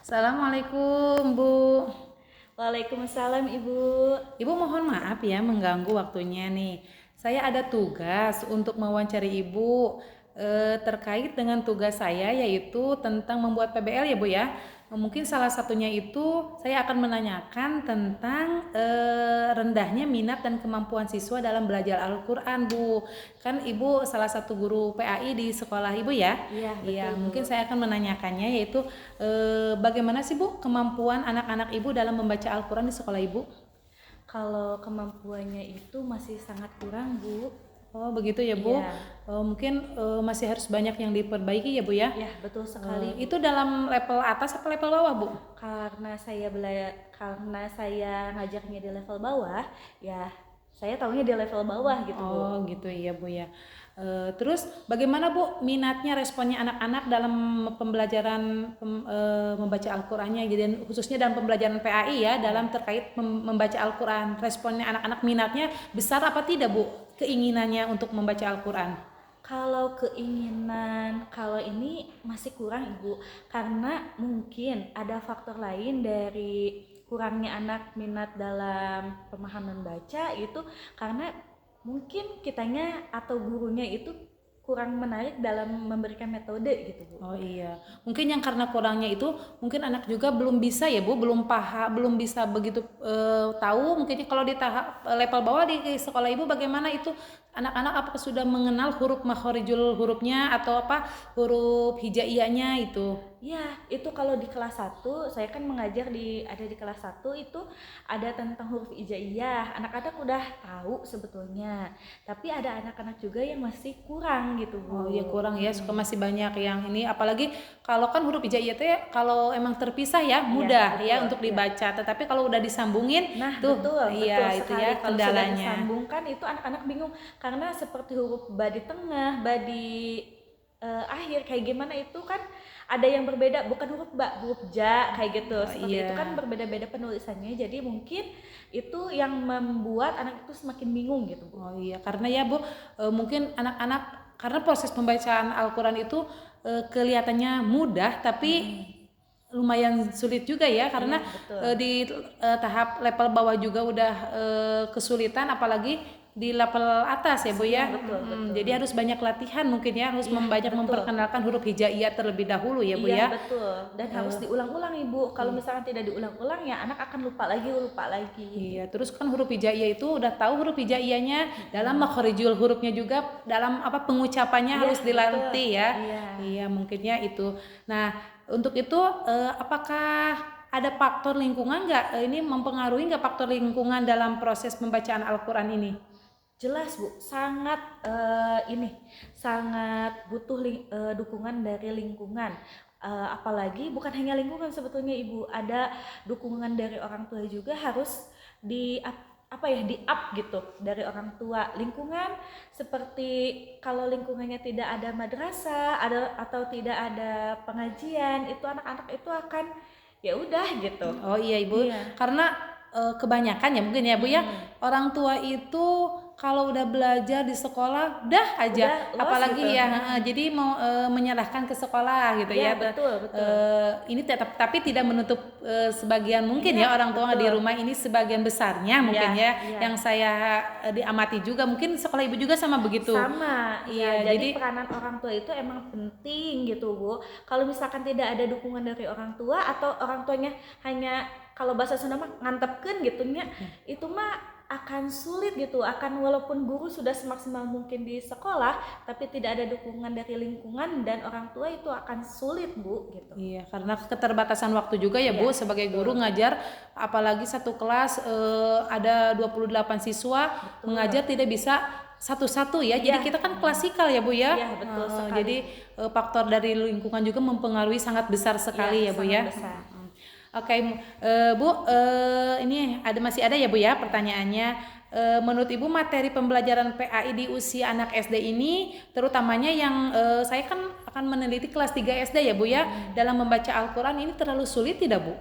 Assalamualaikum Bu. Waalaikumsalam Ibu. Ibu mohon maaf ya mengganggu waktunya nih. Saya ada tugas untuk mewawancari Ibu terkait dengan tugas saya yaitu tentang membuat PBL ya Bu ya. Mungkin salah satunya itu saya akan menanyakan tentang rendahnya minat dan kemampuan siswa dalam belajar Al-Quran Bu. Kan Ibu salah satu guru PAI di sekolah Ibu ya? Iya, Iya, betul Bu. mungkin saya akan menanyakannya yaitu bagaimana sih Bu kemampuan anak-anak Ibu dalam membaca Al-Quran di sekolah Ibu? Kalau kemampuannya itu masih sangat kurang Bu. Oh begitu ya Bu. Iya. Mungkin masih harus banyak yang diperbaiki ya Bu ya. Ya, betul sekali Bu. Itu dalam level atas atau level bawah Bu? Karena saya ngajarnya di level bawah, ya saya taunya di level bawah gitu Bu. Oh gitu ya Bu ya. Terus bagaimana Bu minatnya, responnya anak-anak dalam pembelajaran membaca Al-Qur'annya gitu, dan khususnya dalam pembelajaran PAI ya, dalam terkait membaca Al-Qur'an. Responnya anak-anak minatnya besar apa tidak Bu? Keinginannya untuk membaca Al-Qur'an. Kalau ini masih kurang Ibu, karena mungkin ada faktor lain dari kurangnya anak minat dalam pemahaman baca itu karena mungkin kitanya atau gurunya itu kurang menarik dalam memberikan metode gitu Bu. Oh iya, mungkin yang karena kurangnya itu mungkin anak juga belum bisa ya Bu, belum paham, belum bisa begitu tahu. Mungkin kalau di tahap level bawah di sekolah Ibu bagaimana itu anak-anak apakah sudah mengenal huruf makhorijul hurufnya atau apa huruf hijaiyahnya itu? Ya, itu kalau di kelas 1, saya kan mengajar ada di kelas 1 itu ada tentang huruf hijaiyah. Anak-anak udah tahu sebetulnya. Tapi ada anak-anak juga yang masih kurang gitu, Oh Bu. iya kurang ya, suka masih banyak yang ini, apalagi kalau kan huruf hijaiyah itu ya kalau emang terpisah ya mudah Betul, ya untuk ya. dibaca, tetapi kalau udah disambungin Nah, tuh betul iya itu sekali. ya Kalau sudah kendalanya. disambungkan itu anak-anak bingung karena seperti huruf ba di tengah, ba di akhir kayak gimana itu kan ada yang berbeda, bukan huruf ba, huruf ja kayak gitu. Seperti Iya. itu kan berbeda-beda penulisannya. Jadi mungkin itu yang membuat anak itu semakin bingung gitu, Bu. Oh iya, karena ya Bu, mungkin anak-anak karena proses pembacaan Al-Quran itu kelihatannya mudah, tapi lumayan sulit juga ya, karena Iya, betul. di tahap level bawah juga udah kesulitan, apalagi di level atas ya Bu ya. Iya, betul. Jadi harus banyak latihan mungkin ya, harus Iya, banyak betul. memperkenalkan huruf hijaiyah terlebih dahulu ya Bu Iya, ya. betul. Dan harus diulang-ulang Ibu. Kalau misalkan tidak diulang-ulang ya anak akan lupa lagi. Iya, terus kan huruf hijaiyah itu udah tahu huruf hijaiyahnya, dalam makhorijul hurufnya juga, dalam apa pengucapannya Iya, harus dilatih ya. Iya. Iya, mungkinnya itu. Nah, untuk itu apakah ada faktor lingkungan nggak? Ini mempengaruhi nggak faktor lingkungan dalam proses pembacaan Al-Quran ini? Jelas Bu, sangat butuh dukungan dari lingkungan. Apalagi bukan hanya lingkungan sebetulnya Ibu, ada dukungan dari orang tua juga harus di up gitu dari orang tua. Lingkungan seperti kalau lingkungannya tidak ada madrasah, atau tidak ada pengajian, itu anak-anak itu akan ya udah gitu. Oh iya Ibu, Iya. karena kebanyakan ya mungkin ya Bu ya, orang tua itu kalau udah belajar di sekolah udah aja, Udah los apalagi gitu. ya jadi mau menyerahkan ke sekolah gitu Iya, ya. betul. Ini tetap tapi tidak menutup sebagian mungkin Iya, ya orang tua betul. di rumah ini sebagian besarnya mungkin Iya. yang saya diamati juga, mungkin sekolah Ibu juga sama begitu. Sama, Iya, jadi jadi peranan orang tua itu emang penting gitu Bu. Kalau misalkan tidak ada dukungan dari orang tua atau orang tuanya hanya kalau bahasa Sunda mah ngantepkeun gitu nya, itu mah akan sulit gitu. Walaupun guru sudah semaksimal mungkin di sekolah, tapi tidak ada dukungan dari lingkungan dan orang tua itu akan sulit Bu gitu. iya, karena keterbatasan waktu juga ya Bu, Iya, sebagai guru ngajar, apalagi satu kelas ada 28 siswa, mengajar tidak bisa satu-satu ya. Jadi Iya. kita kan klasikal ya Bu ya. Iya, betul sekali. Jadi faktor dari lingkungan juga mempengaruhi sangat besar sekali ya Bu ya. sangat besar. Oke, Bu, ini masih ada ya Bu ya pertanyaannya. Menurut Ibu materi pembelajaran PAI di usia anak SD ini, terutamanya yang saya kan akan meneliti kelas 3 SD ya Bu ya, dalam membaca Al-Quran ini terlalu sulit tidak Bu?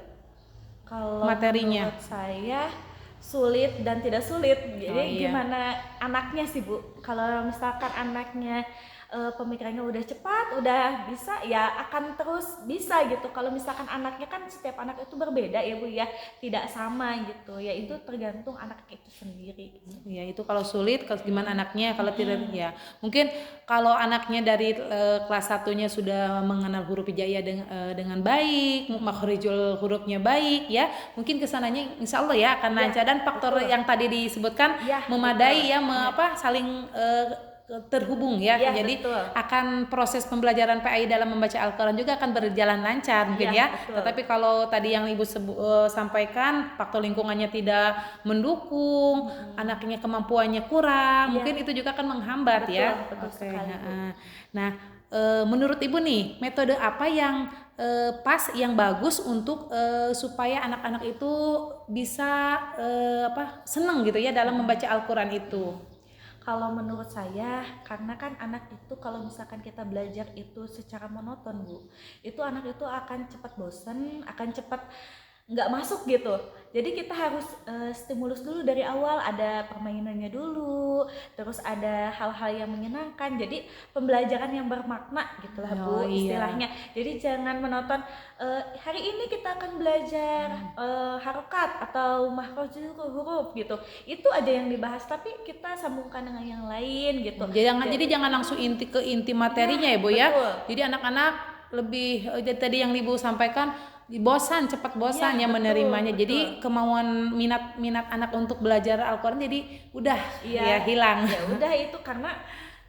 Kalau Materinya. menurut saya sulit dan tidak sulit. Jadi Oh, iya. gimana anaknya sih Bu? Kalau misalkan anaknya pemikirannya udah cepat, udah bisa, ya akan terus bisa gitu. Kalau misalkan anaknya kan setiap anak itu berbeda ya Bu ya, tidak sama gitu. Ya itu tergantung anak itu sendiri. Ya itu kalau sulit, kalau gimana anaknya, kalau tidak ya mungkin kalau anaknya dari kelas satunya sudah mengenal huruf hijaiyah dengan baik, makhorijul hurufnya baik ya, mungkin kesananya insya Allah ya akan lancar dan faktor betul. yang tadi disebutkan Ya, memadai betul. ya, saling terhubung ya, Ya, jadi betul. akan proses pembelajaran PAI dalam membaca Al-Quran juga akan berjalan lancar mungkin Ya, ya. betul. Tetapi kalau tadi yang Ibu sampaikan faktor lingkungannya tidak mendukung, anaknya kemampuannya kurang, Iya. mungkin itu juga akan menghambat Betul, ya. betul Oke, sekali, Bu. nah menurut Ibu nih metode apa yang pas, yang bagus untuk supaya anak-anak itu bisa senang gitu ya dalam membaca Al-Quran itu? Kalau menurut saya, karena kan anak itu kalau misalkan kita belajar itu secara monoton Bu, itu anak itu akan cepat bosan, akan cepat nggak masuk gitu. Jadi kita harus stimulus dulu dari awal, ada permainannya dulu, terus ada hal-hal yang menyenangkan. Jadi pembelajaran yang bermakna gitulah Bu, istilahnya. Jadi jangan menonton hari ini kita akan belajar harokat atau makhrajul huruf gitu. Itu aja yang dibahas, tapi kita sambungkan dengan yang lain gitu. Jadi jangan langsung ke inti materinya ya Bu ya. betul. Jadi anak-anak lebih tadi yang Ibu sampaikan cepat bosan ya betul, menerimanya. betul. Jadi kemauan minat anak untuk belajar Al-Quran jadi udah ya hilang. Ya udah itu karena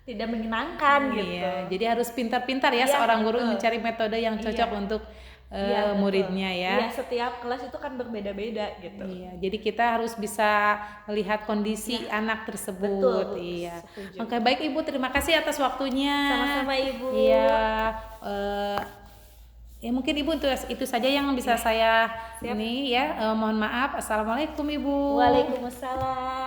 tidak menyenangkan gitu. Iya, jadi harus pintar-pintar ya Iya, seorang guru betul. mencari metode yang cocok Iya. untuk Iya, betul. muridnya ya. Iya, setiap kelas itu kan berbeda-beda gitu. Iya, jadi kita harus bisa melihat kondisi anak tersebut. Betul, Iya. setuju. Oke, baik Ibu, terima kasih atas waktunya. Sama-sama Ibu. Iya, ya mungkin Ibu itu saja yang bisa saya Siap. ini ya. Mohon maaf. Assalamualaikum Ibu. Waalaikumsalam.